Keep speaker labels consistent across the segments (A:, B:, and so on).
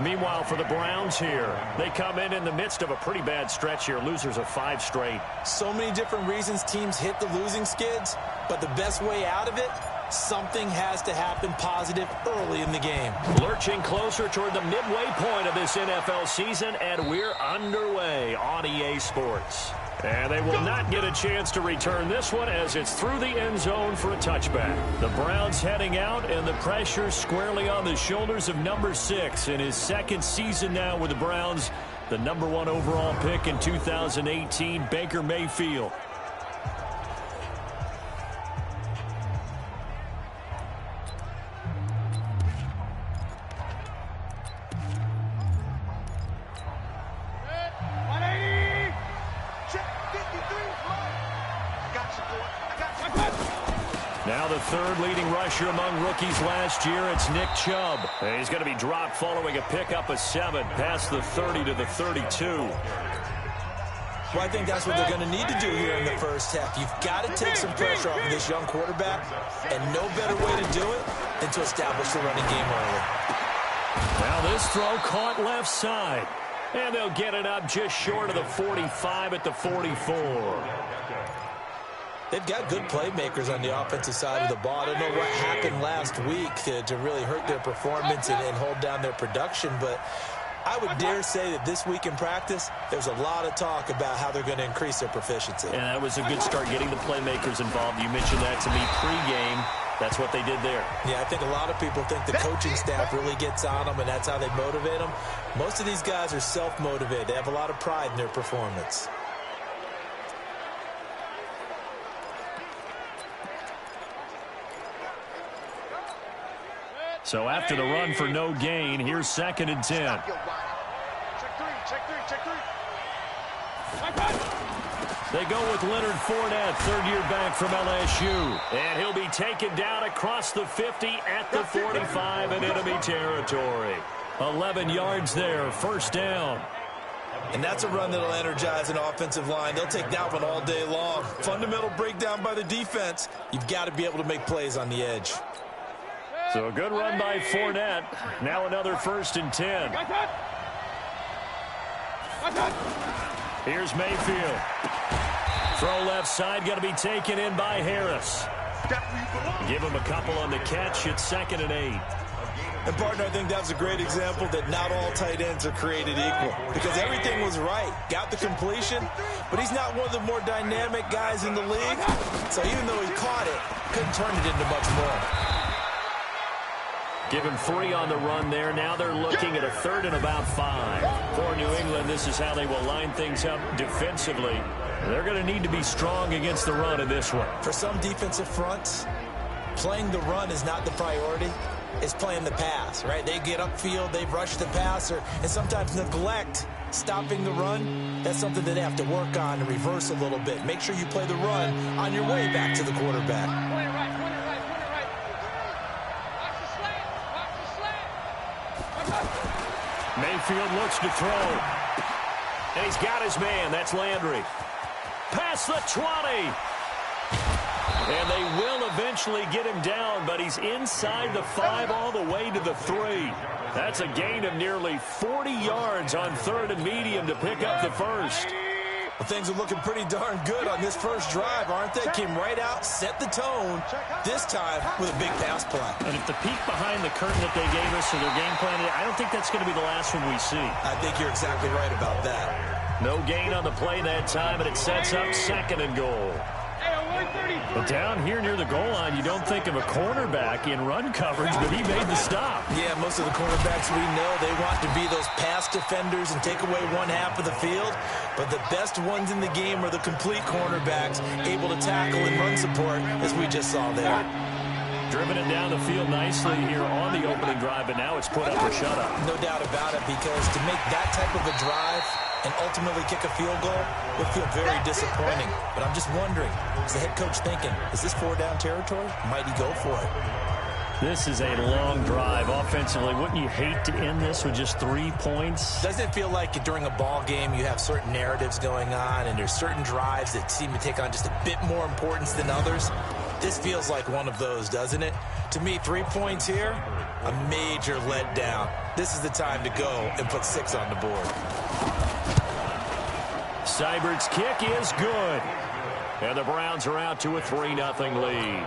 A: Meanwhile, for the Browns here, they come in the midst of a pretty bad stretch here. Losers of 5 straight.
B: So many different reasons teams hit the losing skids, but the best way out of it, something has to happen positive early in the game.
A: Lurching closer toward the midway point of this NFL season, and we're underway on EA Sports. And they will not get a chance to return this one as it's through the end zone for a touchback. The Browns heading out, and the pressure squarely on the shoulders of number 6 in his second season now with the Browns. The number 1 overall pick in 2018, Baker Mayfield. Now the third leading rusher among rookies last year, it's Nick Chubb. And he's going to be dropped following a pickup of 7 past the 30 to the 32.
B: Well, I think that's what they're going to need to do here in the first half. You've got to take some pressure off of this young quarterback, and no better way to do it than to establish the running game early.
A: Now this throw caught left side, and they'll get it up just short of the 45 at the 44.
B: They've got good playmakers on the offensive side of the ball. I don't know what happened last week to really hurt their performance and hold down their production, but I would dare say that this week in practice, there's a lot of talk about how they're going to increase their proficiency.
A: And that was a good start, getting the playmakers involved. You mentioned that to me pregame. That's what they did there.
B: Yeah, I think a lot of people think the coaching staff really gets on them, and that's how they motivate them. Most of these guys are self-motivated. They have a lot of pride in their performance.
A: So after the run for no gain, here's 2nd and 10.
C: Check three.
A: They go with Leonard Fournette, third-year back from LSU. And he'll be taken down across the 50 at the 45 in enemy territory. 11 yards there, first down.
B: And that's a run that'll energize an offensive line. They'll take that one all day long. Fundamental breakdown by the defense. You've got to be able to make plays on the edge.
A: So a good run by Fournette. Now another 1st and 10. Here's Mayfield. Throw left side, going to be taken in by Harris. Give him a couple on the catch. It's 2nd and 8.
B: And, partner, I think that's a great example that not all tight ends are created equal, because everything was right. Got the completion, but he's not one of the more dynamic guys in the league. So even though he caught it, couldn't turn it into much more.
A: Give him 3 on the run there. Now they're looking at a 3rd and about 5. For New England, this is how they will line things up defensively. They're going to need to be strong against the run in this one.
B: For some defensive fronts, playing the run is not the priority. It's playing the pass, right? They get upfield, they rush the passer, and sometimes neglect stopping the run. That's something that they have to work on and reverse a little bit. Make sure you play the run on your way back to the quarterback.
A: Mayfield looks to throw. And he's got his man. That's Landry. Past the 20. And they will eventually get him down, but he's inside the 5 all the way to the 3. That's a gain of nearly 40 yards on 3rd and medium to pick up the first.
B: Well, things are looking pretty darn good on this first drive, aren't they? Came right out, set the tone, this time with a big pass play.
A: And if the peek behind the curtain that they gave us or their game plan, I don't think that's going to be the last one we see.
B: I think you're exactly right about that.
A: No gain on the play that time, and it sets up 2nd and goal. But down here near the goal line, you don't think of a cornerback in run coverage, but he made the stop.
B: Yeah, most of the cornerbacks we know, they want to be those pass defenders and take away one half of the field. But the best ones in the game are the complete cornerbacks, able to tackle and run support, as we just saw there.
A: Driven it down the field nicely here on the opening drive, but now it's put up or shut up.
B: No doubt about it, because to make that type of a drive and ultimately kick a field goal would feel very disappointing. But I'm just wondering, is the head coach thinking, is this 4-down territory? Might he go for it?
A: This is a long drive offensively. Wouldn't you hate to end this with just 3 points?
B: Doesn't it feel like during a ball game you have certain narratives going on and there's certain drives that seem to take on just a bit more importance than others? This feels like one of those, doesn't it? To me, 3 points here, a major letdown. This is the time to go and put 6 on the board.
A: Seibert's kick is good. And the Browns are out to a 3-0 lead.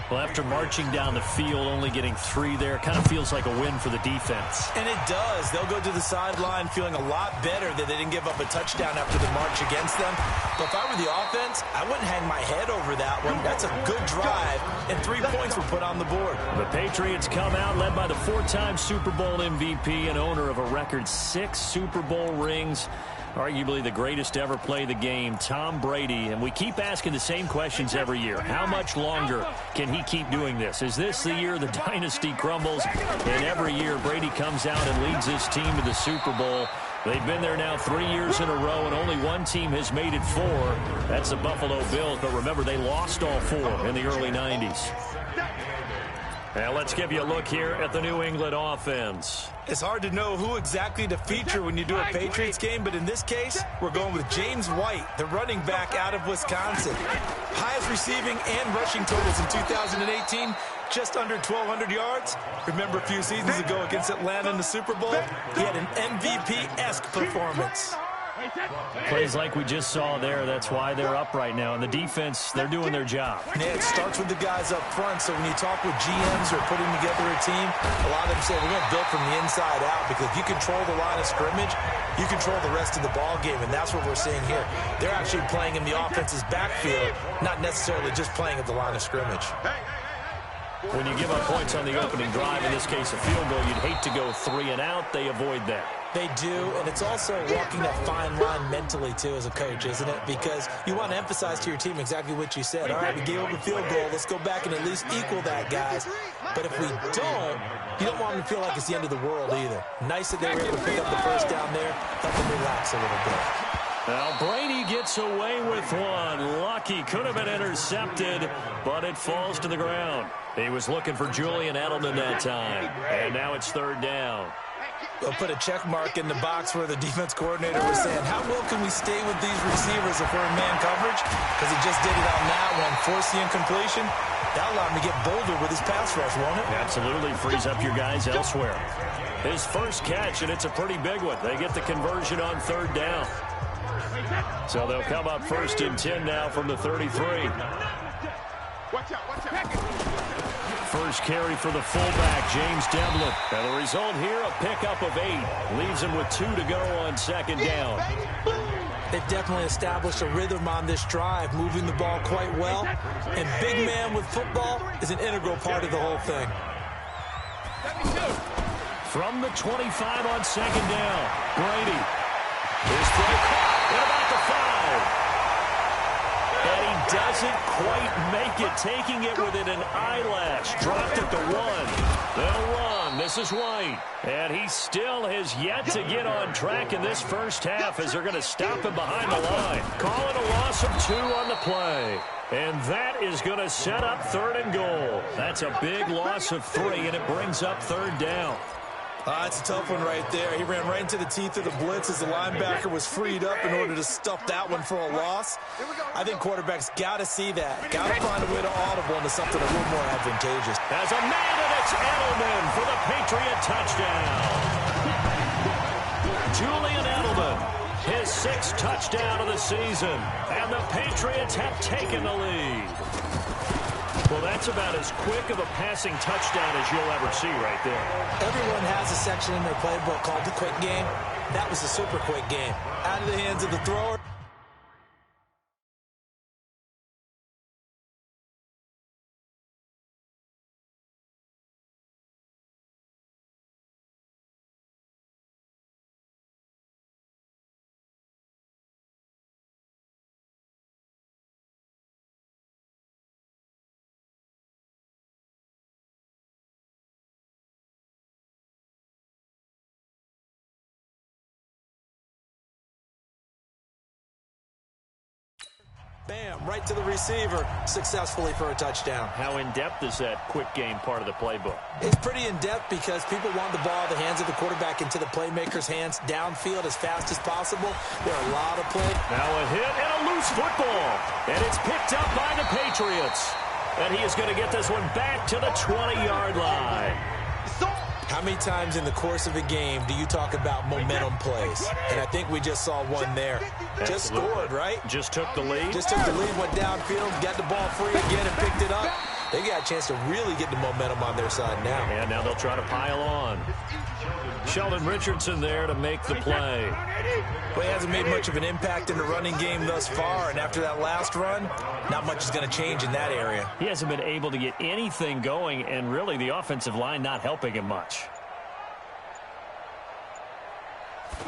A: Well, after marching down the field, only getting 3 there, kind of feels like a win for the defense.
B: And it does. They'll go to the sideline feeling a lot better that they didn't give up a touchdown after the march against them. But if I were the offense, I wouldn't hang my head over that one. That's a good drive, and 3 points were put on the board.
A: The Patriots come out led by the 4-time Super Bowl MVP and owner of a record 6 Super Bowl rings. Arguably the greatest to ever play the game, Tom Brady. And we keep asking the same questions every year. How much longer can he keep doing this? Is this the year the dynasty crumbles? And every year Brady comes out and leads his team to the Super Bowl. They've been there now 3 years in a row, and only one team has made it 4. That's the Buffalo Bills. But remember, they lost all 4 in the early 90s. Now let's give you a look here at the New England offense.
B: It's hard to know who exactly to feature when you do a Patriots game, but in this case, we're going with James White, the running back out of Wisconsin. Highest receiving and rushing totals in 2018, just under 1,200 yards. Remember a few seasons ago against Atlanta in the Super Bowl? He had an MVP-esque performance.
A: Plays like we just saw there. That's why they're up right now. And the defense, they're doing their job.
B: Yeah, it starts with the guys up front. So when you talk with GMs who are putting together a team, a lot of them say we're going to build from the inside out, because if you control the line of scrimmage, you control the rest of the ball game. And that's what we're seeing here. They're actually playing in the offense's backfield, not necessarily just playing at the line of scrimmage.
A: When you give up points on the opening drive, in this case a field goal, you'd hate to go 3 and out. They avoid that.
B: They do, and it's also walking that fine line mentally, too, as a coach, isn't it? Because you want to emphasize to your team exactly what you said. All right, we gave up a field goal. Let's go back and at least equal that, guys. But if we don't, you don't want them to feel like it's the end of the world either. Nice that they were able to pick up the first down there, help them relax a little bit.
A: Now Brady gets away with one. Lucky, could have been intercepted, but it falls to the ground. He was looking for Julian Edelman that time, and now it's 3rd down.
B: They'll put a check mark in the box where the defense coordinator was saying, how well can we stay with these receivers if we're in man coverage? Because he just did it on that one, forced the incompletion. That'll allow him to get bolder with his pass rush, won't it?
A: Absolutely, frees up your guys elsewhere. His first catch, and it's a pretty big one. They get the conversion on 3rd down. So they'll come up 1st and 10 now from the 33. First carry for the fullback, James Devlin. And the result here, a pickup of 8. Leaves him with 2 to go on 2nd down.
B: They've definitely established a rhythm on this drive, moving the ball quite well. And big man with football is an integral part of the whole thing.
A: From the 25 on 2nd down, Brady. His throw caught at about the 5. And he doesn't quite make it, taking it within an eyelash. Dropped at the 1. They'll run. This is White. And he still has yet to get on track in this first half, as they're going to stop him behind the line. Call it a loss of 2 on the play. And that is going to set up 3rd and goal. That's a big loss of 3, and it brings up 3rd down.
B: It's a tough one right there. He ran right into the teeth of the blitz as the linebacker was freed up in order to stuff that one for a loss. I think quarterbacks got to see that. Got to find a way to audible into something a little more advantageous.
A: As a man, and it's Edelman for the Patriot touchdown. Julian Edelman, his 6th touchdown of the season. And the Patriots have taken the lead. Well, that's about as quick of a passing touchdown as you'll ever see right there.
B: Everyone has a section in their playbook called the quick game. That was a super quick game. Out of the hands of the thrower. Bam, right to the receiver, successfully for a touchdown.
A: How in-depth is that quick game part of the playbook?
B: It's pretty in-depth because people want the ball out of the hands of the quarterback into the playmaker's hands downfield as fast as possible. There are a lot of plays.
A: Now a hit and a loose football. And it's picked up by the Patriots. And he is going to get this one back to the 20-yard line.
B: How many times in the course of a game do you talk about momentum plays? And I think we just saw one there. Just scored, right?
A: Just took the lead.
B: Just took the lead, went downfield, got the ball free again and picked it up. They got a chance to really get the momentum on their side now.
A: And now they'll try to pile on. Sheldon Richardson there to make the play.
B: Well, he hasn't made much of an impact in the running game thus far, and after that last run, not much is going to change in that area.
A: He hasn't been able to get anything going, and really the offensive line not helping him much.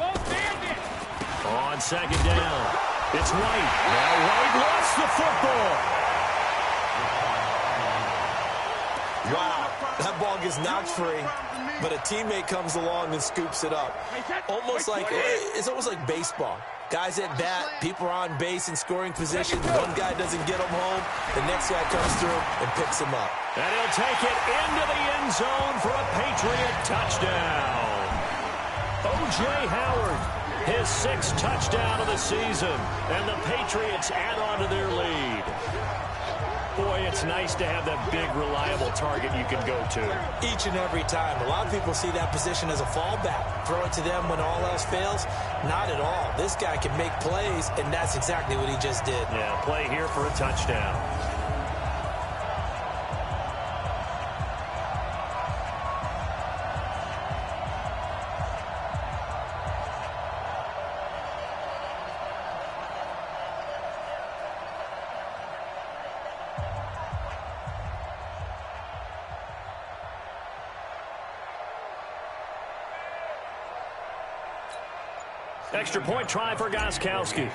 A: On second down, it's White. Now White lost the football.
B: Wow, that ball gets knocked free, but a teammate comes along and scoops it up. It's almost like baseball. Guys at bat, people are on base in scoring position. One guy doesn't get him home, the next guy comes through and picks him up.
A: And he'll take it into the end zone for a Patriot touchdown. O.J. Howard, his 6th touchdown of the season, and the Patriots add on to their lead. Boy, it's nice to have that big, reliable target you can go to.
B: Each and every time. A lot of people see that position as a fallback. Throw it to them when all else fails. Not at all. This guy can make plays, and that's exactly what he just did.
A: Yeah, play here for a touchdown. Extra point try for Gostkowski.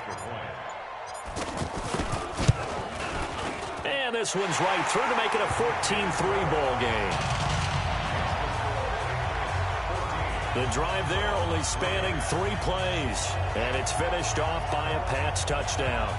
A: And this one's right through to make it a 14-3 ball game. The drive there only spanning 3 plays. And it's finished off by a Pats touchdown.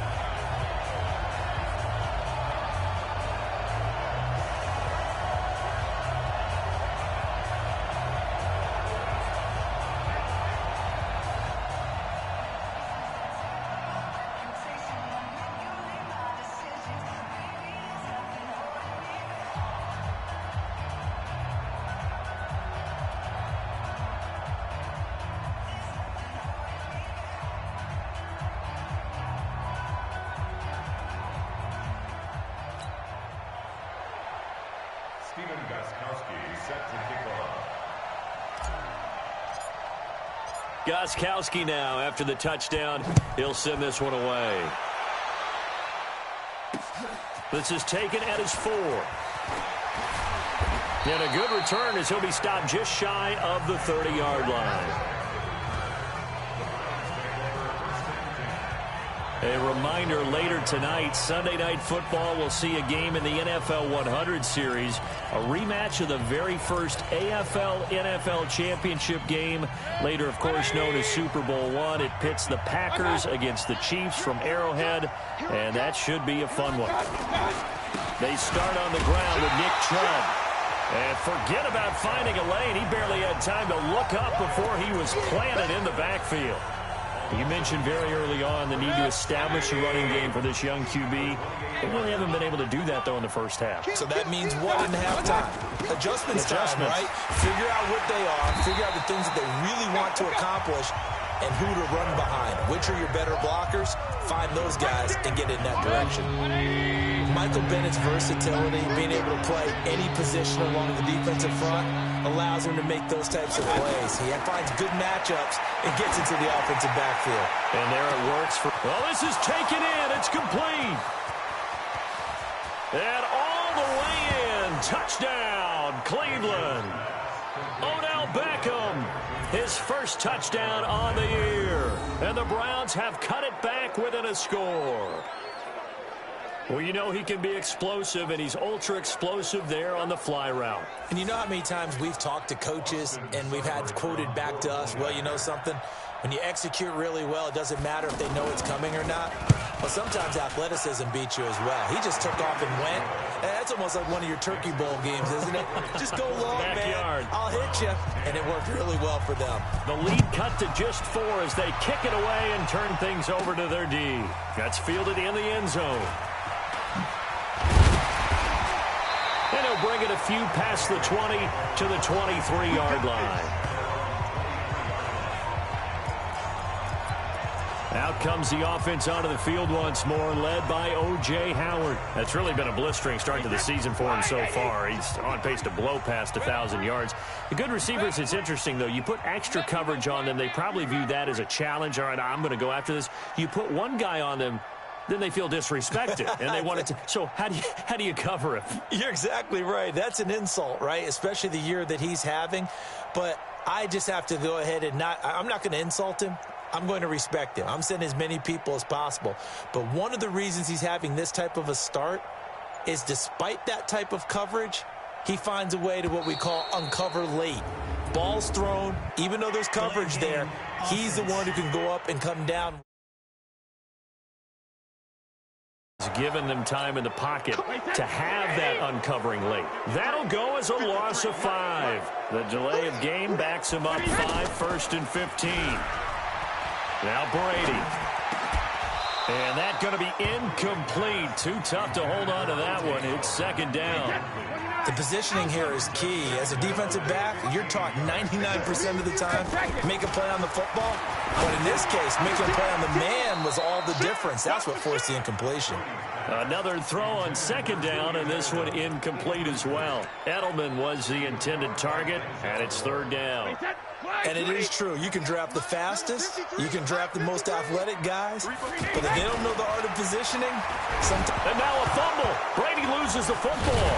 A: Gostkowski now, after the touchdown, he'll send this one away. This is taken at his 4. And a good return as he'll be stopped just shy of the 30-yard line. A reminder, later tonight, Sunday Night Football will see a game in the NFL 100 series, a rematch of the very first AFL-NFL championship game, later, of course, known as Super Bowl I. It pits the Packers against the Chiefs from Arrowhead, and that should be a fun one. They start on the ground with Nick Chubb. And forget about finding a lane. He barely had time to look up before he was planted in the backfield. You mentioned very early on the need to establish a running game for this young QB. They really haven't been able to do that, though, in the first half.
B: So that means what in halftime? Adjustments time, right? Figure out what they are, figure out the things that they really want to accomplish, and who to run behind. Which are your better blockers? Find those guys and get in that direction. Michael Bennett's versatility, being able to play any position along the defensive front, allows him to make those types of plays. He finds good matchups and gets into the offensive backfield.
A: And there it works for... Well, this is taken in. It's complete. And all the way in. Touchdown, Cleveland. Odell Beckham, his first touchdown on the year. And the Browns have cut it back within a score. Well, you know he can be explosive, and he's ultra-explosive there on the fly route.
B: And you know how many times we've talked to coaches and we've had quoted back to us, well, you know something? When you execute really well, it doesn't matter if they know it's coming or not. Well, sometimes athleticism beats you as well. He just took off and went. And that's almost like one of your Turkey Bowl games, isn't it? Just go long,
A: Backyard.
B: man. I'll hit you. And it worked really well for them.
A: The lead cut to just 4 as they kick it away and turn things over to their D. That's fielded in the end zone. And he'll bring it a few past the 20 to the 23-yard line. Out comes the offense onto the field once more, led by O.J. Howard. That's really been a blistering start to the season for him so far. He's on pace to blow past 1,000 yards. The good receivers, it's interesting, though. You put extra coverage on them, they probably view that as a challenge. All right, I'm going to go after this. You put one guy on them, then they feel disrespected, and they want it to. So how do you cover him?
B: You're exactly right. That's an insult, right, especially the year that he's having. But I just have to go ahead and I'm not going to insult him. I'm going to respect him. I'm sending as many people as possible. But one of the reasons he's having this type of a start is despite that type of coverage, he finds a way to what we call uncover late. Ball's thrown, even though there's coverage there, he's the one who can go up and come down.
A: He's given them time in the pocket to have that uncovering late. That'll go as a loss of 5. The delay of game backs him up 5, 1st and 15. Now Brady. And that's going to be incomplete. Too tough to hold on to that one. It's 2nd down.
B: The positioning here is key. As a defensive back, you're taught 99% of the time, make a play on the football. But in this case, making a play on the man was all the difference. That's what forced the incompletion.
A: Another throw on 2nd down, and this one incomplete as well. Edelman was the intended target, and it's 3rd down.
B: And it is true. You can draft the fastest. You can draft the most athletic guys. But if they don't know the art of positioning, sometimes...
A: And now a fumble. Brady loses the football.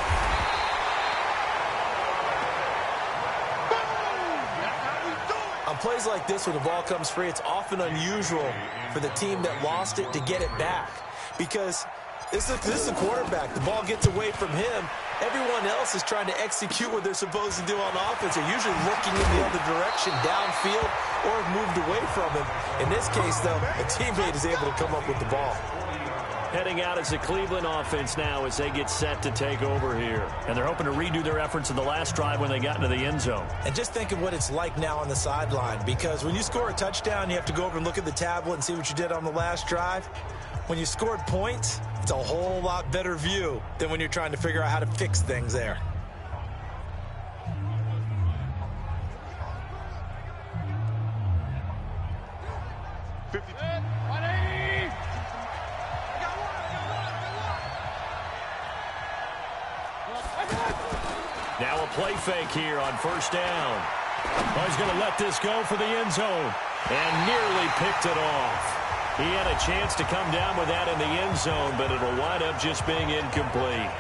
B: On plays like this where the ball comes free, it's often unusual for the team that lost it to get it back. Because this is a quarterback. The ball gets away from him. Everyone else is trying to execute what they're supposed to do on offense. They're usually looking in the other direction, downfield, or have moved away from him. In this case, though, a teammate is able to come up with the ball.
A: Heading out as the Cleveland offense now as they get set to take over here. And they're hoping to redo their efforts in the last drive when they got into the end zone.
B: And just think of what it's like now on the sideline, because when you score a touchdown, you have to go over and look at the tablet and see what you did on the last drive. When you scored points, it's a whole lot better view than when you're trying to figure out how to fix things there.
A: Now a play fake here on 1st down. Oh, he's going to let this go for the end zone and nearly picked it off. He had a chance to come down with that in the end zone, but it'll wind up just being incomplete.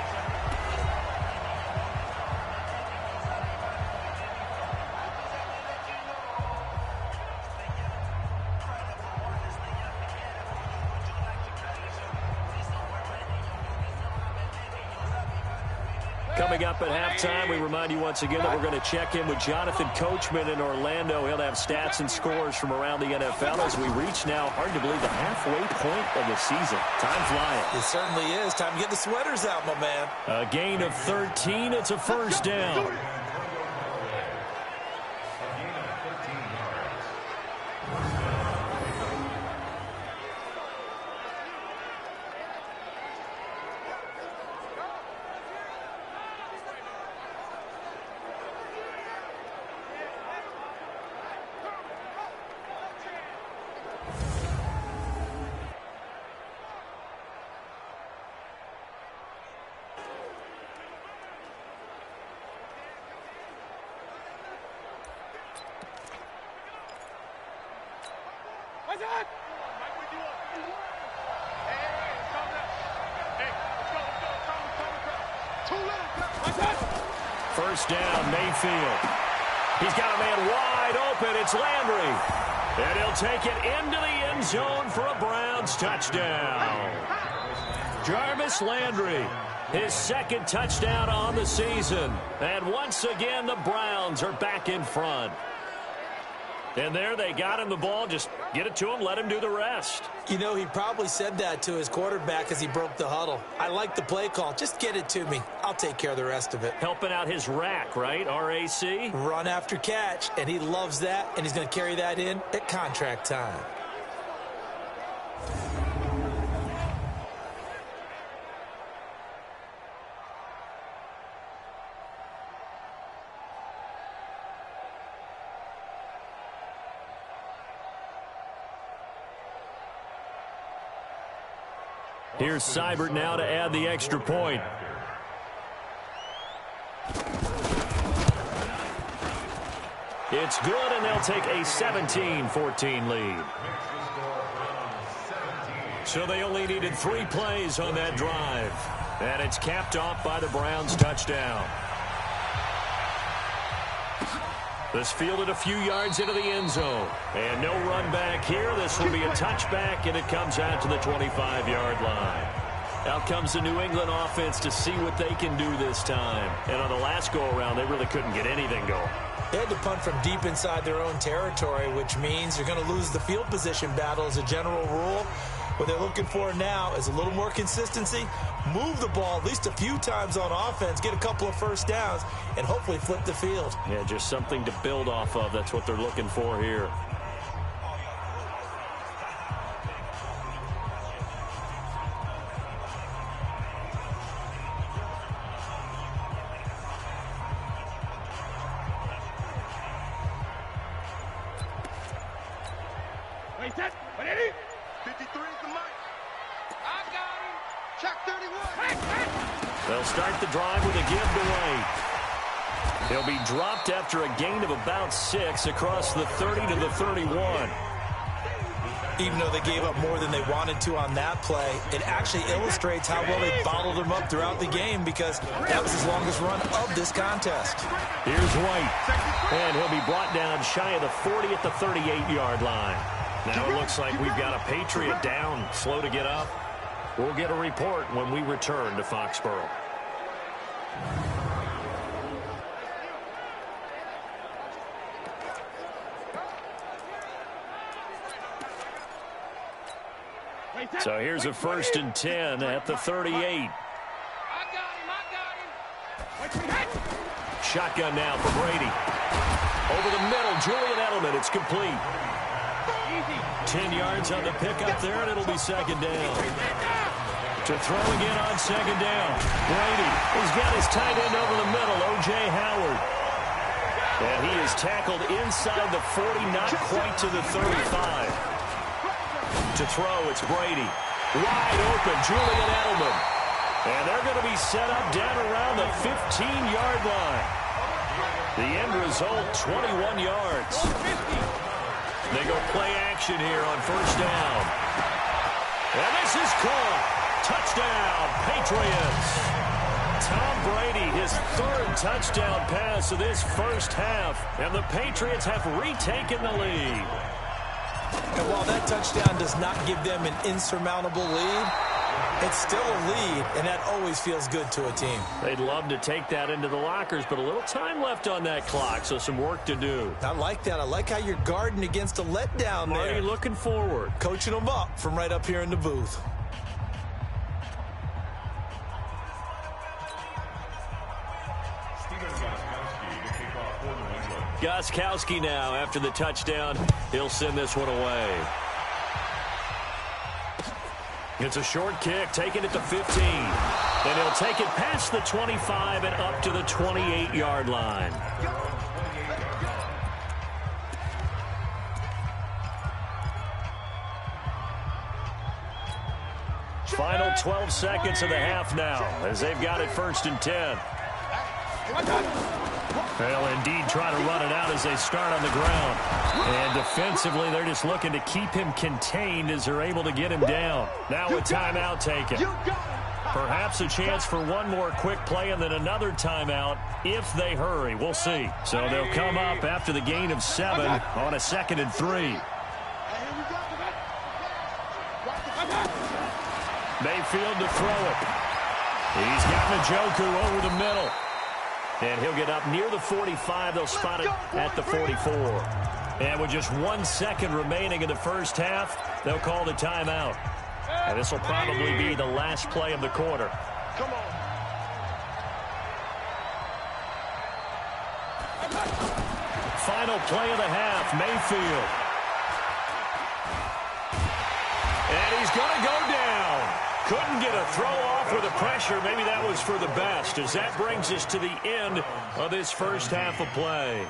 A: Coming up at halftime, we remind you once again that we're going to check in with Jonathan Coachman in Orlando. He'll have stats and scores from around the NFL as we reach now, hard to believe, the halfway point of the season. Time flying.
B: It certainly is. Time to get the sweaters out, my man.
A: A gain of 13. It's a 1st down. First down, Mayfield. He's got a man wide open. It's Landry. And he'll take it into the end zone for a Browns touchdown. Jarvis Landry, his 2nd touchdown on the season. And once again, the Browns are back in front. And there they got him the ball. Just get it to him, let him do the rest.
B: You know, he probably said that to his quarterback as he broke the huddle. I like the play call. Just get it to me. I'll take care of the rest of it.
A: Helping out his rack, right? RAC?
B: Run after catch, and he loves that, and he's going to carry that in at contract time.
A: Here's Seibert now to add the extra point. It's good, and they'll take a 17-14 lead. So they only needed 3 plays on that drive. And it's capped off by the Browns' touchdown. This fielded a few yards into the end zone. And no run back here. This will be a touchback, and it comes out to the 25-yard line. Out comes the New England offense to see what they can do this time. And on the last go-around, they really couldn't get anything going.
B: They had to punt from deep inside their own territory, which means you're going to lose the field position battle as a general rule. What they're looking for now is a little more consistency, move the ball at least a few times on offense, get a couple of first downs, and hopefully flip the field.
A: Yeah, just something to build off of. That's what they're looking for here. They'll start the drive with a give to White. He'll be dropped after a gain of about 6 across the 30 to the 31.
B: Even though they gave up more than they wanted to on that play, it actually illustrates how well they bottled him up throughout the game because that was his longest run of this contest.
A: Here's White, and he'll be brought down shy of the 40 at the 38-yard line. Now it looks like we've got a Patriot down, slow to get up. We'll get a report when we return to Foxborough. So here's a 1st and 10 at the 38. Shotgun now for Brady. Over the middle, Julian Edelman. It's complete. 10 yards on the pickup there, and it'll be 2nd down. To throw again on 2nd down. Brady has got his tight end over the middle, O.J. Howard. And he is tackled inside the 40, not quite to the 35. To throw, it's Brady. Wide open, Julian Edelman. And they're going to be set up down around the 15-yard line. The end result, 21 yards. They go play action here on 1st down. And this is caught. Touchdown, Patriots. Tom Brady, his 3rd touchdown pass of this first half. And the Patriots have retaken the lead.
B: And while that touchdown does not give them an insurmountable lead, it's still a lead, and that always feels good to a team.
A: They'd love to take that into the lockers, but a little time left on that clock, so some work to do.
B: I like that. I like how you're guarding against a letdown there.
A: Marty looking forward.
B: Coaching them up from right up here in the booth.
A: Gostkowski now after the touchdown. He'll send this one away. It's a short kick, taken at the 15. And he'll take it past the 25 and up to the 28-yard line. Final 12 seconds of the half now as they've got it 1st and 10. They'll indeed try to run it out as they start on the ground. And defensively, they're just looking to keep him contained as they're able to get him down. Now a timeout taken. Perhaps a chance for one more quick play and then another timeout if they hurry. We'll see. So they'll come up after the gain of 7 on a 2nd and 3. Mayfield to throw it. He's got Njoku over the middle. And he'll get up near the 45. They'll spot it at the 44. And with just 1 second remaining in the first half, they'll call the timeout. And this will probably be the last play of the quarter.
C: Come on.
A: Final play of the half, Mayfield. And he's going to go down. Couldn't get a throw off with the pressure. Maybe that was for the best, as that brings us to the end of this first half of play.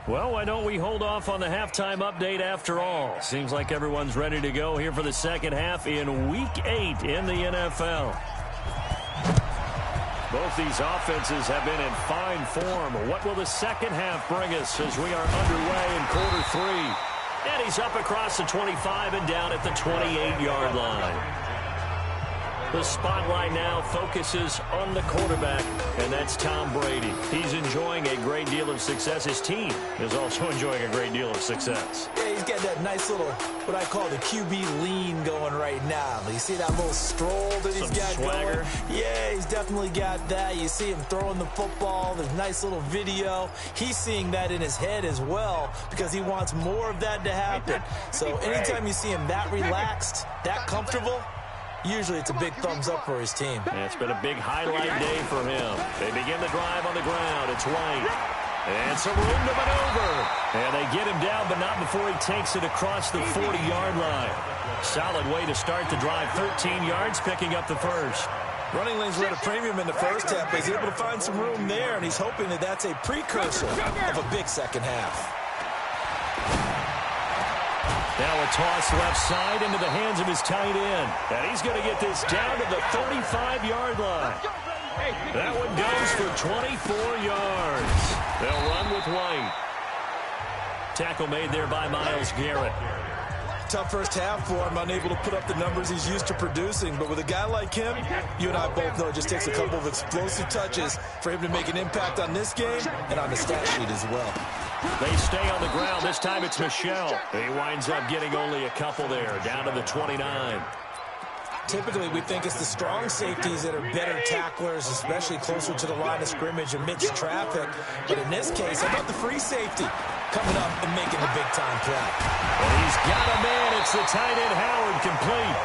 A: Well, why don't we hold off on the halftime update after all? Seems like everyone's ready to go here for the second half in Week 8 in the NFL. Both these offenses have been in fine form. What will the second half bring us as we are underway in quarter 3? And he's up across the 25 and down at the 28-yard line. The spotlight now focuses on the quarterback, and that's Tom Brady. He's enjoying a great deal of success. His team is also enjoying a great deal of success.
B: Yeah, he's got that nice little, what I call the QB lean going right now. You see that little stroll that he's got swagger going? Yeah, he's definitely got that. You see him throwing the football. There's nice little video. He's seeing that in his head as well because he wants more of that to happen. So anytime you see him that relaxed, that comfortable, usually it's a big thumbs up for his team.
A: And it's been a big highlight day for him. They begin the drive on the ground. It's White. And some room to maneuver. And they get him down, but not before he takes it across the 40-yard line. Solid way to start the drive. 13 yards, picking up the first.
B: Running lanes were at a premium in the first half, but he's able to find some room there, and he's hoping that that's a precursor of a big second half.
A: Now a toss left side into the hands of his tight end. And he's going to get this down to the 35-yard line. That one goes for 24 yards. They'll run with White. Tackle made there by Myles Garrett.
B: Tough first half for him, unable to put up the numbers he's used to producing. But with a guy like him, you and I both know it just takes a couple of explosive touches for him to make an impact on this game and on the stat sheet as well.
A: They stay on the ground. This time it's Michel. He winds up getting only a couple there, down to the 29.
B: Typically, we think it's the strong safeties that are better tacklers, especially closer to the line of scrimmage amidst traffic. But in this case, how about the free safety coming up and making the big-time play?
A: And he's got a man. It's the tight end, Howard, complete.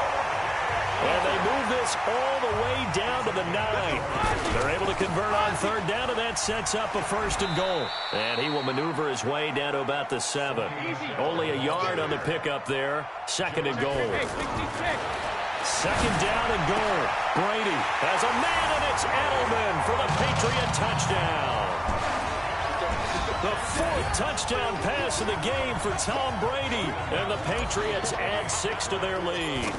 A: And they move this all the way down to the 9. They're able to convert on third down, and that sets up a first and goal. And he will maneuver his way down to about the 7. Only a yard on the pickup there. Second and goal. Second down and goal. Brady has a man, and it's Edelman for the Patriot touchdown. The 4th touchdown pass of the game for Tom Brady, and the Patriots add 6 to their lead.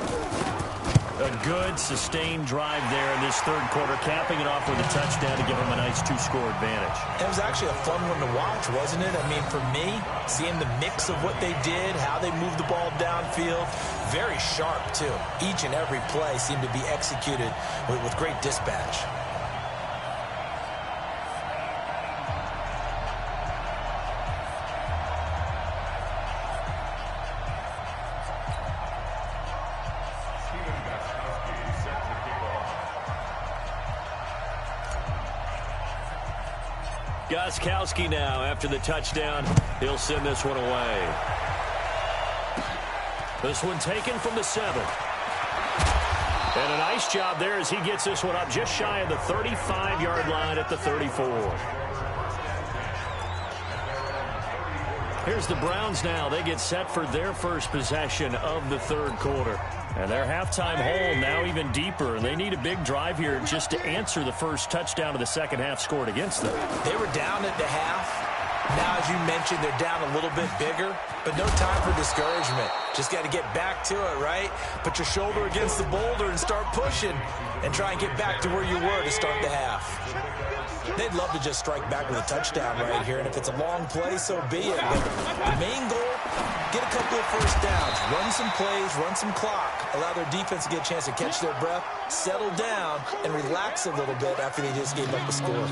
A: A good, sustained drive there in this third quarter, capping it off with a touchdown to give them a nice 2-score advantage.
B: It was actually a fun one to watch, wasn't it? I mean, for me, seeing the mix of what they did, how they moved the ball downfield, very sharp, too. Each and every play seemed to be executed with great dispatch.
A: Gostkowski now, after the touchdown, he'll send this one away. This one taken from the 7. And a nice job there as he gets this one up just shy of the 35-yard line at the 34. Here's the Browns now. They get set for their first possession of the third quarter. And their halftime hole now even deeper. And they need a big drive here just to answer the first touchdown of the second half scored against them.
B: They were down at the half. Now, as you mentioned, they're down a little bit bigger, but no time for discouragement. Just got to get back to it, right? Put your shoulder against the boulder and start pushing and try and get back to where you were to start the half. They'd love to just strike back with a touchdown right here, and if it's a long play, so be it. But the main goal, get a couple of first downs, run some plays, run some clock, allow their defense to get a chance to catch their breath, settle down, and relax a little bit after they just gave up a score.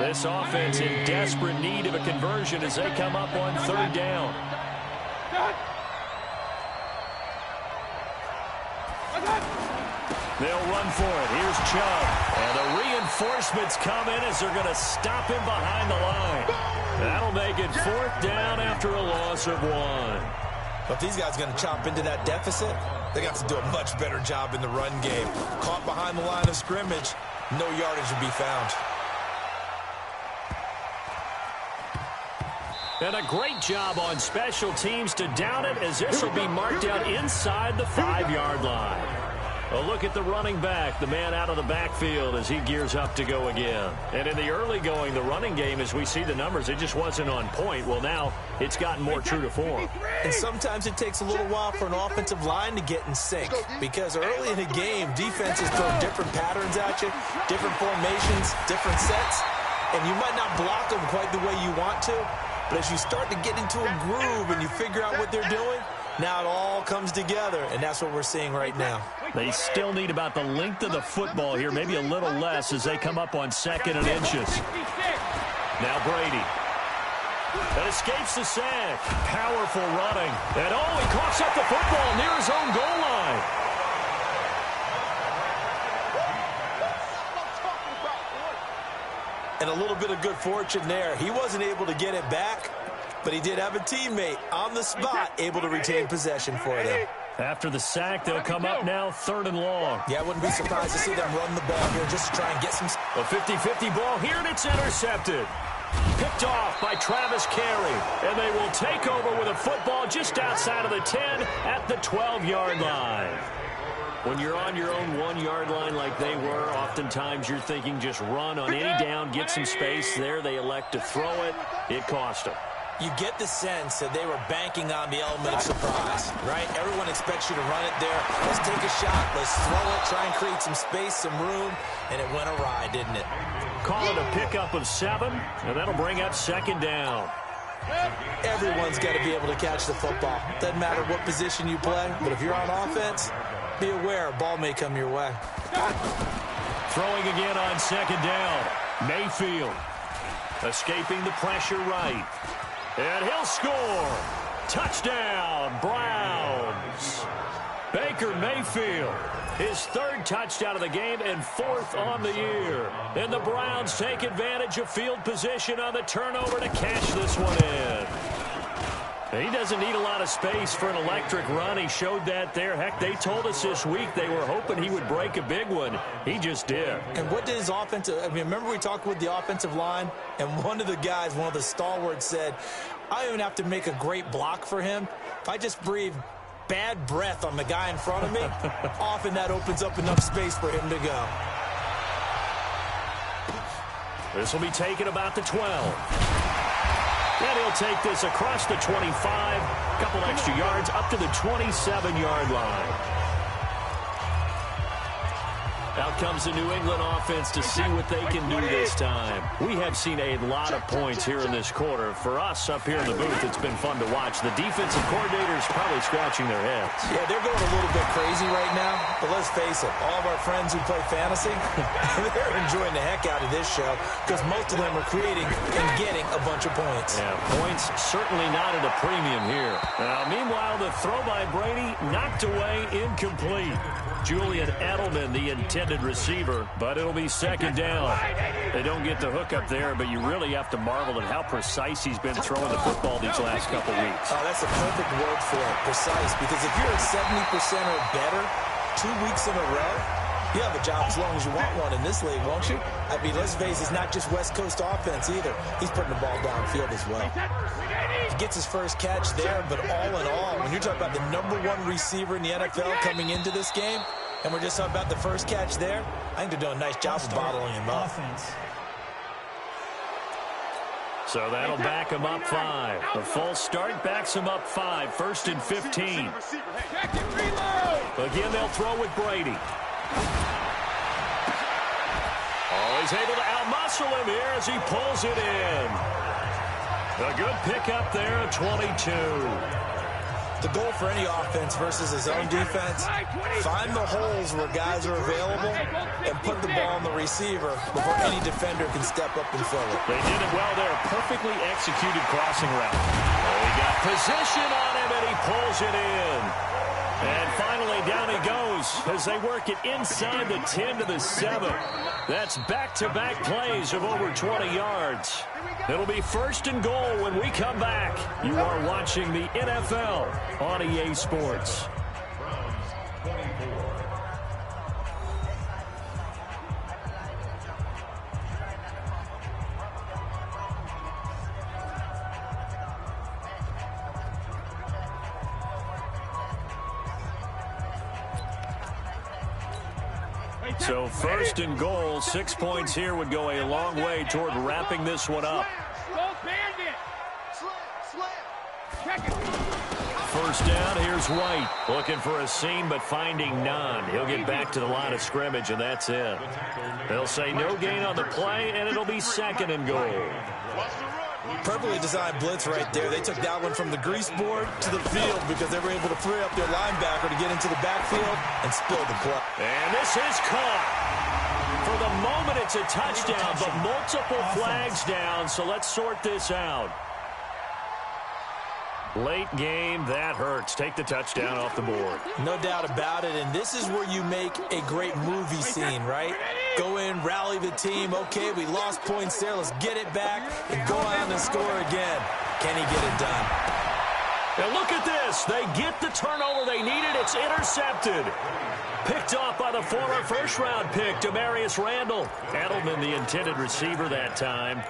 A: This offense in desperate need of a conversion as they come up on third down. They'll run for it. Here's Chubb. And the reinforcements come in as they're going to stop him behind the line. That'll make it 4th down after a loss of 1.
B: But if these guys are going to chop into that deficit, they got to do a much better job in the run game. Caught behind the line of scrimmage, no yardage will be found.
A: And a great job on special teams to down it as this will be marked out inside the 5-yard line. A look at the running back, the man out of the backfield as he gears up to go again. And in the early going, the running game, as we see the numbers, it just wasn't on point. Well, now it's gotten more true to form.
B: And sometimes it takes a little while for an offensive line to get in sync, because early in the game, defenses throw different patterns at you, different formations, different sets, and you might not block them quite the way you want to, but as you start to get into a groove and you figure out what they're doing, now it all comes together, and that's what we're seeing right now.
A: They still need about the length of the football here, maybe a little less as they come up on 2nd and inches. Now Brady. That escapes the sack. Powerful running. And he coughs up the football near his own goal line.
B: And a little bit of good fortune there. He wasn't able to get it back, but he did have a teammate on the spot able to retain possession for them.
A: After the sack, they'll come up now 3rd and long.
B: Yeah, I wouldn't be surprised to see them run the ball here just to try and get some...
A: A 50-50 ball here, and it's intercepted. Picked off by Travis Carey. And they will take over with a football just outside of the 10 at the 12-yard line. When you're on your own 1-yard line like they were, oftentimes you're thinking just run on any down, get some space. There they elect to throw it. It cost them.
B: You get the sense that they were banking on the element of surprise, right? Everyone expects you to run it there. Let's take a shot. Let's throw it, try and create some space, some room, and it went awry, didn't it?
A: Call it a pickup of 7, and that'll bring up 2nd down.
B: Everyone's got to be able to catch the football. Doesn't matter what position you play, but if you're on offense, be aware a ball may come your way.
A: Throwing again on 2nd down. Mayfield escaping the pressure right. And he'll score. Touchdown, Browns. Baker Mayfield, his 3rd touchdown of the game and 4th on the year. And the Browns take advantage of field position on the turnover to cash this one in. He doesn't need a lot of space for an electric run. He showed that there. Heck, they told us this week they were hoping he would break a big one. He just did.
B: And what did his offensive... I mean, remember we talked with the offensive line, and one of the guys, one of the stalwarts said, I don't even have to make a great block for him. If I just breathe bad breath on the guy in front of me, often that opens up enough space for him to go.
A: This will be taken about the 12. And he'll take this across the 25, a couple extra yards, up to the 27-yard line. Out comes the New England offense to see what they can do this time. We have seen a lot of points here in this quarter. For us up here in the booth, it's been fun to watch. The defensive coordinators probably scratching their heads.
B: Yeah, they're going a little bit crazy right now. But let's face it, all of our friends who play fantasy, they're enjoying the heck out of this show because most of them are creating and getting a bunch of points.
A: Yeah, points certainly not at a premium here. Now, meanwhile, the throw by Brady knocked away, incomplete. Julian Edelman, the intended receiver, but it'll be 2nd down. They don't get the hook up there, but you really have to marvel at how precise he's been throwing the football these last couple weeks.
B: Oh, that's a perfect word for it, precise, because if you're at 70% or better 2 weeks in a row, you have a job as long as you want one in this league, won't you? I mean, let's face it, it's not just West Coast offense either. He's putting the ball downfield as well. He gets his first catch there, but all in all, when you're talking about the #1 receiver in the NFL coming into this game, and we're just talking about the first catch there, I think they're doing a nice job of bottling him up.
A: So that'll back him up 5. A false start backs him up 5. 1st and 15. Again, they'll throw with Brady. Oh, he's able to outmuscle him here as he pulls it in. A good pickup there at 22.
B: The goal for any offense versus his own defense, find the holes where guys are available and put the ball on the receiver before any defender can step up and fill it.
A: They did it well there. Perfectly executed crossing route. Oh, he got position on him, and he pulls it in. And finally, down he goes as they work it inside the 10 to the 7. That's back-to-back plays of over 20 yards. It'll be 1st and goal when we come back. You are watching the NFL on EA Sports. So first and goal, 6 points here would go a long way toward wrapping this one up. First down, here's White. Looking for a seam, but finding none. He'll get back to the line of scrimmage, and that's it. They'll say no gain on the play, and it'll be second and goal.
B: Perfectly designed blitz right there. They took that one from the grease board to the field because they were able to free up their linebacker to get into the backfield and spill the play.
A: And this is caught. For the moment, it's a touchdown, but multiple flags down, so let's sort this out. Late game, that hurts. Take the touchdown off the board.
B: No doubt about it, and this is where you make a great movie scene, right? Go in, rally the team. Okay, we lost points there. Let's get it back and go on and score again. Can he get it done?
A: And look at this. They get the turnover they needed. It's intercepted. Picked off by the former first-round pick, Demarius Randall. Edelman, the intended receiver that time.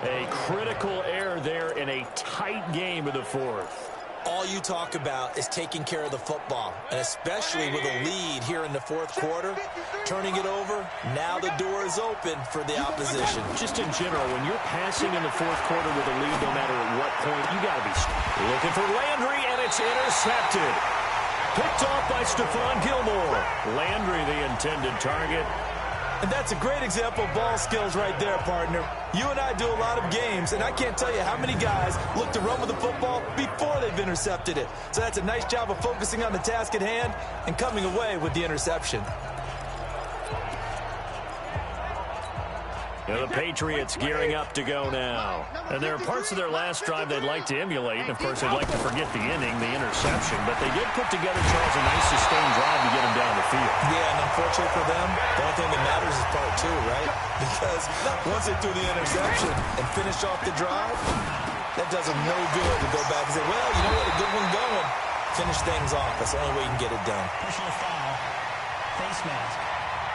A: A critical error there in a tight game of the fourth.
B: All you talk about is taking care of the football, and especially with a lead here in the fourth quarter, turning it over, now the door is open for the opposition.
A: Just in general, when you're passing in the fourth quarter with a lead, no matter at what point, you got to be looking for Landry, and it's intercepted. Picked off by Stephon Gilmore. Landry, the intended target.
B: And that's a great example of ball skills right there, partner. You and I do a lot of games, and I can't tell you how many guys look to run with the football before they've intercepted it. So that's a nice job of focusing on the task at hand and coming away with the interception.
A: The Patriots gearing up to go now. And there are parts of their last drive they'd like to emulate. And, of course, they'd like to forget the inning, the interception. But they did put together, Charles, a nice sustained drive to get them down the field.
B: Yeah, and unfortunately for them, the only thing that matters is part two, right? Because once they threw the interception and finished off the drive, that does them no good to go back and say, well, you know what, a good one going. Finish things off. That's the only way you can get it done.
C: Personal foul, face mask,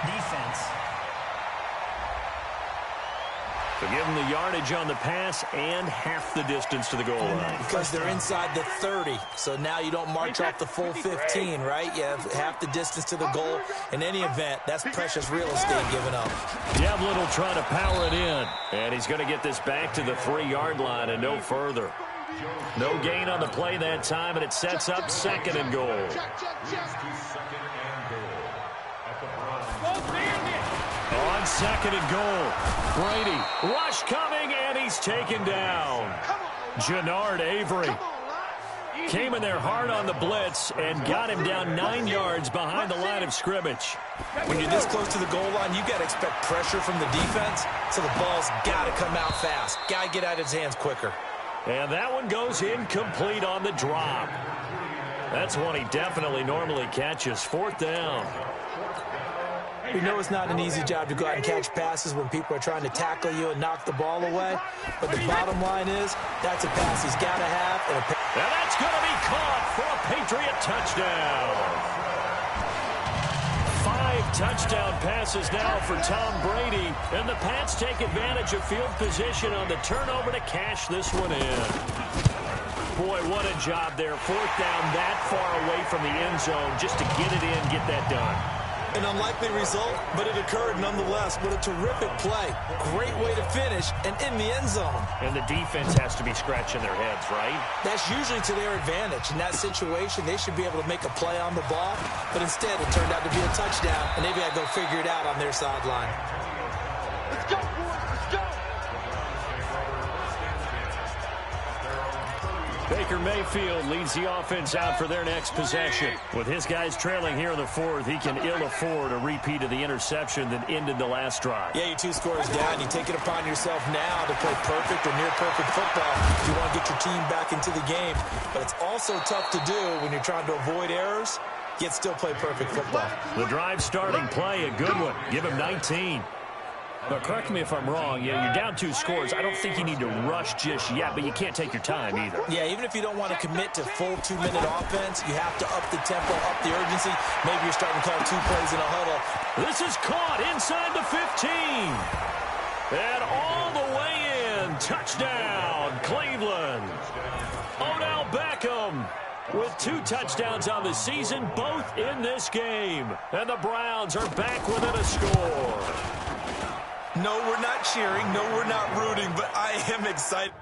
C: defense.
A: So give them the yardage on the pass and half the distance to the goal line.
B: Because they're inside the 30, so now you don't march off the full 15, right? You have half the distance to the goal. In any event, that's precious real estate given up.
A: Devlin will try to power it in, and he's going to get this back to the 3-yard line and no further. No gain on the play that time, and it sets up second and goal. On second and goal, Brady, rush coming, and he's taken down. Jannard Avery came in there hard on the blitz and got him down 9 yards behind the line of scrimmage.
B: When you're this close to the goal line, you got to expect pressure from the defense, so the ball's got to come out fast. Got to get out of his hands quicker.
A: And that one goes incomplete on the drop. That's one he definitely normally catches. Fourth down.
B: We know it's not an easy job to go out and catch passes when people are trying to tackle you and knock the ball away. But the bottom line is, that's a pass he's got to have. And
A: that's going to be caught for a Patriot touchdown. 5 touchdown passes now for Tom Brady. And the Pats take advantage of field position on the turnover to cash this one in. Boy, what a job there. Fourth down that far away from the end zone just to get it in, get that done.
B: An unlikely result, but it occurred nonetheless. What a terrific play. Great way to finish and in the end zone.
A: And the defense has to be scratching their heads, right?
B: That's usually to their advantage. In that situation, they should be able to make a play on the ball, but instead it turned out to be a touchdown, and they've got to go figure it out on their sideline.
D: Let's go, boys. Let's go.
A: Baker Mayfield leads the offense out for their next possession. With his guys trailing here in the fourth, he can ill afford a repeat of the interception that ended the last drive.
B: Yeah, you're 2 scores down. You take it upon yourself now to play perfect or near-perfect football if you want to get your team back into the game. But it's also tough to do when you're trying to avoid errors, yet still play perfect football.
A: The drive starting play, a good one. Give him 19. But correct me if I'm wrong, you're down 2 scores. I don't think you need to rush just yet, but you can't take your time either.
B: Yeah, even if you don't want to commit to full 2-minute offense, you have to up the tempo, up the urgency. Maybe you're starting to call 2 plays in a huddle.
A: This is caught inside the 15. And all the way in. Touchdown, Cleveland. Odell Beckham With 2 touchdowns on the season, both in this game. And the Browns are back within a score.
B: No, we're not cheering. No, we're not rooting, but I am excited.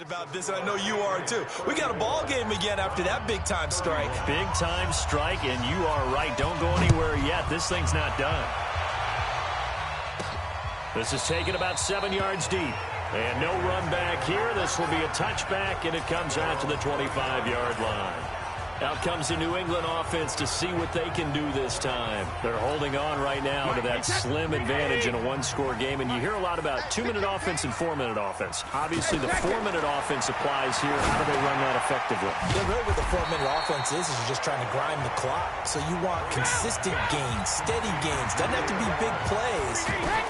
B: About this, and I know you are too. We got a ball game again after that big-time strike.
A: Big-time strike, and you are right. Don't go anywhere yet. This thing's not done. This is taken about 7 yards deep. And no run back here. This will be a touchback, and it comes out to the 25-yard line. Out comes the New England offense to see what they can do this time. They're holding on right now to that slim advantage in a one-score game, and you hear a lot about 2-minute offense and 4-minute offense. Obviously, the 4-minute offense applies here. How do they run that effectively?
B: Yeah, really what the 4-minute offense is you're just trying to grind the clock. So you want consistent gains, steady gains. Doesn't have to be big plays,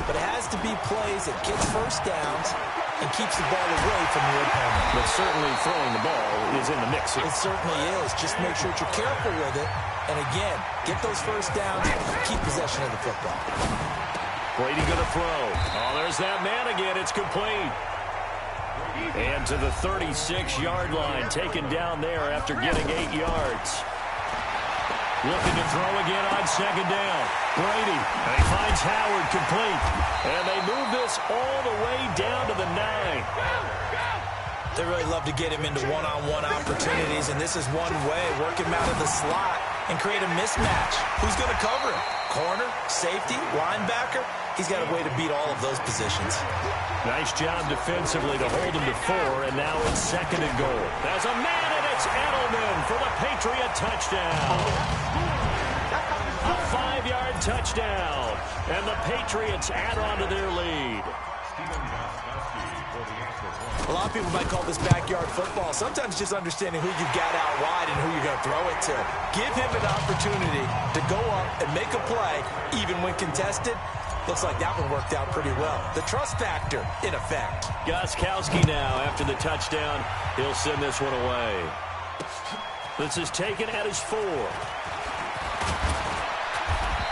B: but it has to be plays that gets first downs and keeps the ball away from your opponent.
A: But certainly throwing the ball is in the mix here.
B: It certainly is. Just make sure that you're careful with it. And again, get those first downs, keep possession of the football.
A: Brady going to throw. Oh, there's that man again. It's complete. And to the 36-yard line, taken down there after getting 8 yards. Looking to throw again on second down. Brady, and he finds Howard complete. And they move this all the way down to the 9.
B: They really love to get him into one-on-one opportunities, and this is one way. Work him out of the slot and create a mismatch. Who's going to cover him? Corner, safety, linebacker? He's got a way to beat all of those positions.
A: Nice job defensively to hold him to 4, and now it's 2nd and goal. There's a man, and it's Edelman for the Patriot touchdown. A 5-yard touchdown, and the Patriots add on to their lead.
B: A lot of people might call this backyard football. Sometimes just understanding who you've got out wide and who you're going to throw it to. Give him an opportunity to go up and make a play, even when contested. Looks like that one worked out pretty well. The trust factor in effect.
A: Gostkowski now after the touchdown. He'll send this one away. This is taken at his 4.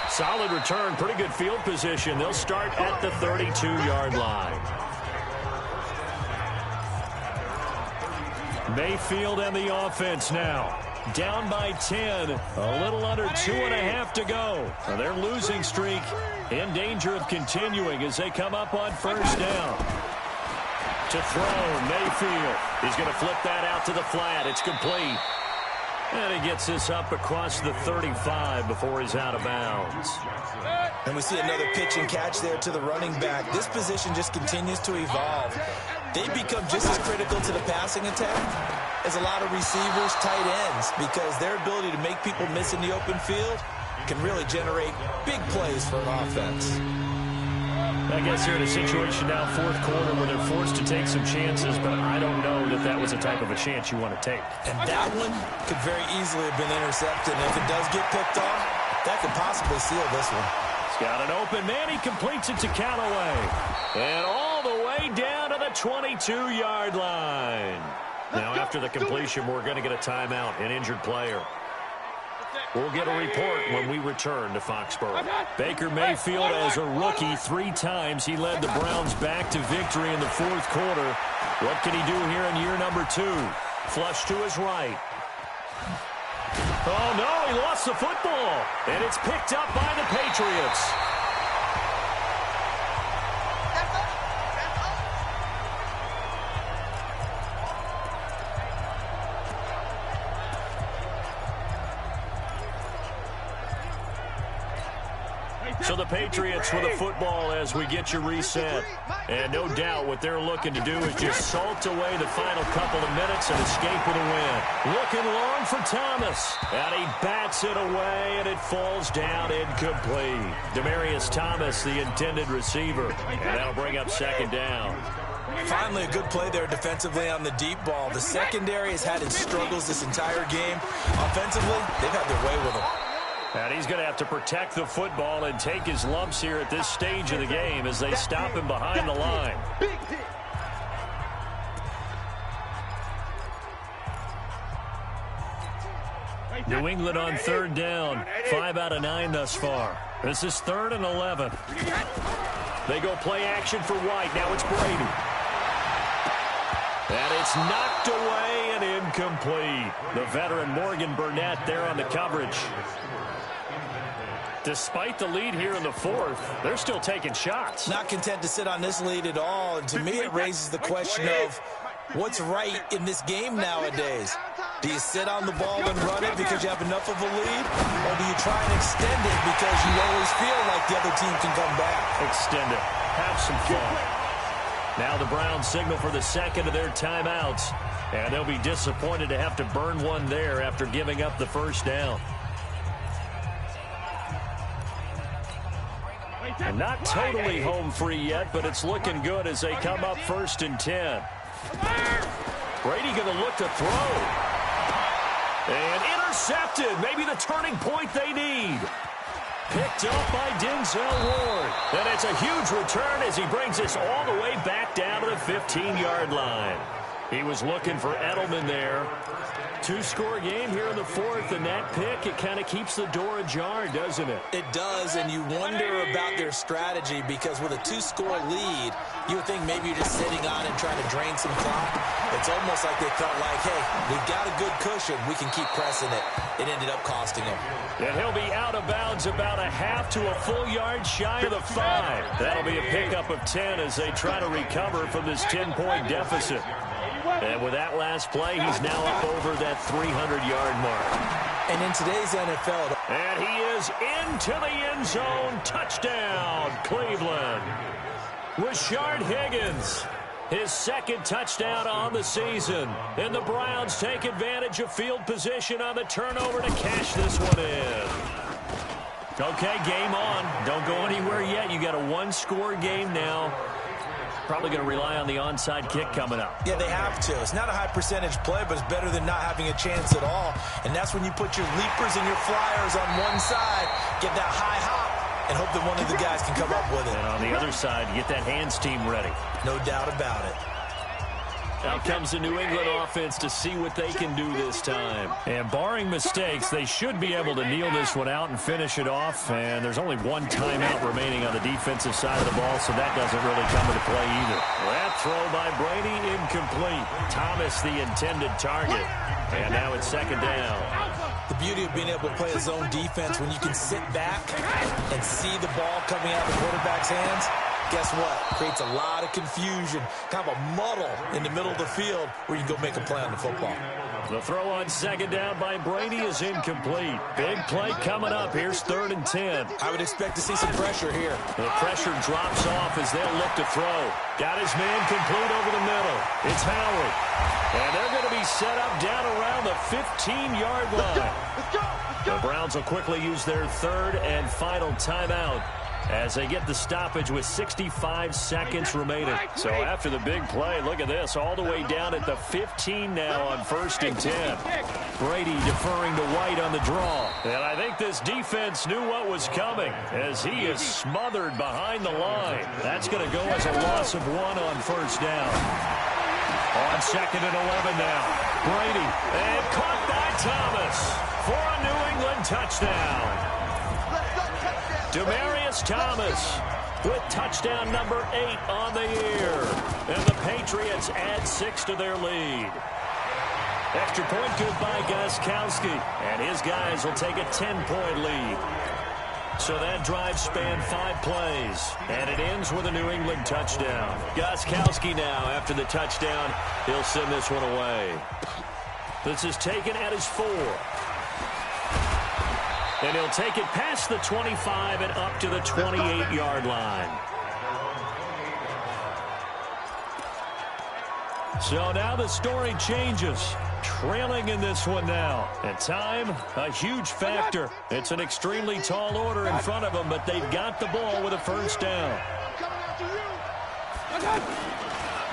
A: Solid return, pretty good field position. They'll start at the 32-yard line. Mayfield and the offense now. Down by 10. A little under 2.5 to go. Now their losing streak in danger of continuing as they come up on first down. To throw, Mayfield. He's going to flip that out to the flat. It's complete. And he gets this up across the 35 before he's out of bounds.
B: And we see another pitch and catch there to the running back. This position just continues to evolve. They become just as critical to the passing attack as a lot of receivers, tight ends, because their ability to make people miss in the open field can really generate big plays for an offense.
A: I guess they're in a situation now, 4th quarter, where they're forced to take some chances, but I don't know that that was the type of a chance you want to take.
B: And that one could very easily have been intercepted. And if it does get picked off, that could possibly seal this one.
A: He's got an open man. He completes it to Callaway. And all the way down to the 22-yard line. Now, after the completion, we're going to get a timeout, an injured player. We'll get a report when we return to Foxborough. Baker Mayfield, as a rookie, 3 times he led the Browns back to victory in the 4th quarter. What can he do here in year number 2? Flush to his right. Oh, no, he lost the football. And it's picked up by the Patriots. So the Patriots with a football as we get you reset. And no doubt what they're looking to do is just salt away the final couple of minutes and escape with a win. Looking long for Thomas. And he bats it away, and it falls down incomplete. Demaryius Thomas, the intended receiver. And that'll bring up 2nd down.
B: Finally, a good play there defensively on the deep ball. The secondary has had its struggles this entire game. Offensively, they've had their way with him.
A: And he's going to have to protect the football and take his lumps here at this stage of the game as they stop him behind the line. New England on third down. 5 out of 9 thus far. This is 3rd and 11. They go play action for White. Now it's Brady. And it's knocked away and incomplete. The veteran Morgan Burnett there on the coverage. Despite the lead here in the 4th, they're still taking shots.
B: Not content to sit on this lead at all. And to me, it raises the question of what's right in this game nowadays. Do you sit on the ball and run it because you have enough of a lead? Or do you try and extend it because you always feel like the other team can come back?
A: Extend it. Have some fun. Now the Browns signal for the second of their timeouts. And they'll be disappointed to have to burn one there after giving up the first down. And not totally home free yet, but it's looking good as they come up 1st and 10. Brady going to look to throw. And intercepted. Maybe the turning point they need. Picked up by Denzel Ward. And it's a huge return as he brings us all the way back down to the 15-yard line. He was looking for Edelman there. 2-score game here in the 4th, and that pick, it kind of keeps the door ajar, doesn't it?
B: It does, and you wonder about their strategy because with a 2-score lead, you would think maybe you're just sitting on it trying to drain some clock. It's almost like they felt like, hey, we've got a good cushion. We can keep pressing it. It ended up costing them.
A: And he'll be out of bounds about a half to a full yard shy of the 5. That'll be a pickup of 10 as they try to recover from this 10-point deficit. And with that last play, he's now up over that 300-yard mark.
B: And in today's NFL...
A: And he is into the end zone. Touchdown, Cleveland. Rashard Higgins, his 2nd touchdown on the season. And the Browns take advantage of field position on the turnover to cash this one in. Okay, game on. Don't go anywhere yet. You got a 1-score game now. Probably going to rely on the onside kick coming up.
B: Yeah, they have to. It's not a high percentage play, but it's better than not having a chance at all. And that's when you put your leapers and your flyers on one side, get that high hop, and hope that one of the guys can come up with it.
A: And on the other side, get that hands team ready.
B: No doubt about it.
A: Out comes the New England offense to see what they can do this time. And barring mistakes, they should be able to kneel this one out and finish it off. And there's only one timeout remaining on the defensive side of the ball, so that doesn't really come into play either. That throw by Brady, incomplete. Thomas, the intended target. And now it's 2nd down.
B: The beauty of being able to play a zone defense when you can sit back and see the ball coming out of the quarterback's hands. Guess what? Creates a lot of confusion, kind of a muddle in the middle of the field where you can go make a play on the football.
A: The throw on 2nd down by Brady is incomplete. Big play coming up. Here's 3rd and 10.
B: I would expect to see some pressure here.
A: The pressure drops off as they'll look to throw. Got his man complete over the middle. It's Howard. And they're going to be set up down around the 15-yard line.
D: Let's go.
A: The Browns will quickly use their 3rd and final timeout as they get the stoppage with 65 seconds remaining. So after the big play, look at this, all the way down at the 15 now on 1st and 10. Brady deferring to White on the draw. And I think this defense knew what was coming as he is smothered behind the line. That's going to go as a loss of 1 on 1st down. On 2nd and 11 now. Brady, and caught by Thomas for a New England touchdown. Demaryius Thomas with touchdown number 8 on the year. And the Patriots add 6 to their lead. Extra point good by Gostkowski. And his guys will take a 10-point lead. So that drive spanned 5 plays. And it ends with a New England touchdown. Gostkowski now, after the touchdown, he'll send this one away. This is taken at his 4. And he'll take it past the 25 and up to the 28-yard line. So now the story changes. Trailing in this one now. And time, a huge factor. It's an extremely tall order in front of them, but they've got the ball with a 1st down.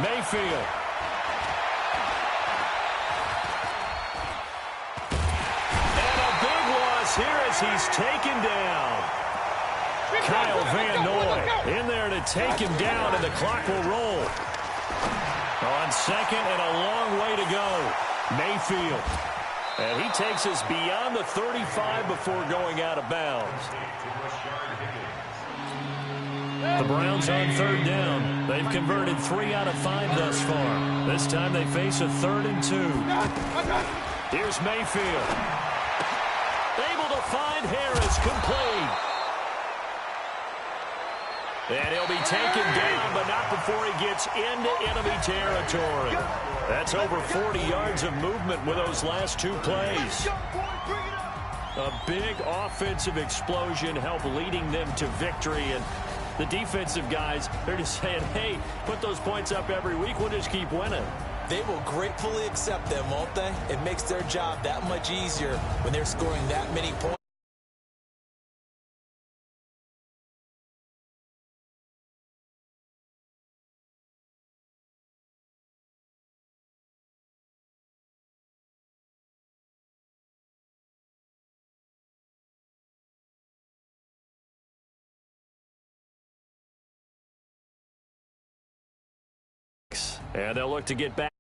A: Mayfield. Here as he's taken down. Kyle Van Noy in there to take him down, and the clock will roll. On 2nd and a long way to go. Mayfield. And he takes us beyond the 35 before going out of bounds. The Browns on third down. They've converted 3 out of 5 thus far. This time they face a 3rd and 2. Here's Mayfield. Able to find Harris, complete. And he'll be taken down, but not before he gets into enemy territory. That's over 40 yards of movement with those last 2 plays. A big offensive explosion helped leading them to victory. And the defensive guys, they're just saying, hey, put those points up every week. We'll just keep winning.
B: They will gratefully accept them, won't they? It makes their job that much easier when they're scoring that many points.
A: And they'll look to get back.